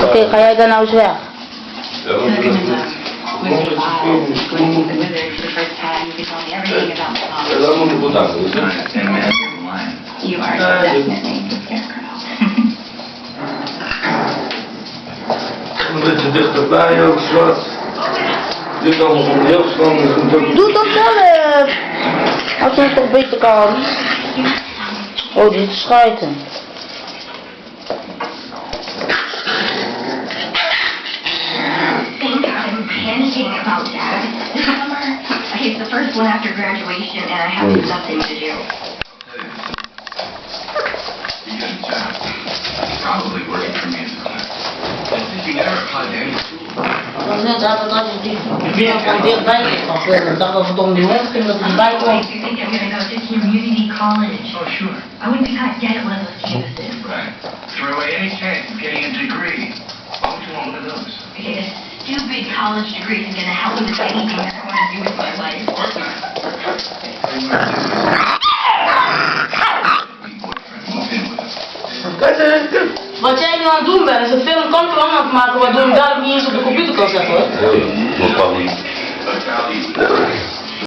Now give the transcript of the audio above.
Oké, ga jij dan nou eens weg? Ja, want dat is dat moet ik bedanken. You are definitely a scarecrow. Een beetje dichterbij ook, zwart. Dit is allemaal heel verstandig. Doe dat zelf! Als je het toch beter kan. Oh, dit is schuiten. Panicking about that. This summer, it's the first one after graduation, and I have nothing to do. You get a job. Probably working for me as a clerk. You never applied to any school. Net dat je die weer van dichtbij kan filmen. Ik dacht dat het om die hond ging dat hij erbij kwam. You think I'm gonna go to community college? Oh, sure. I wouldn't be caught dead at one of those campuses. Right. Throw away any chance of getting a degree. Why would you want one of those? Okay, this stupid college degree isn't gonna help me with anything that I want to do with my life. Of course not. All you want to do is be boyfriend, move in with us. Wat jij nu aan het doen bent, is een film control aan het maken waardoor je dadelijk niet eens op de computer kan zetten hoor. Dat kan niet. But I'll eat.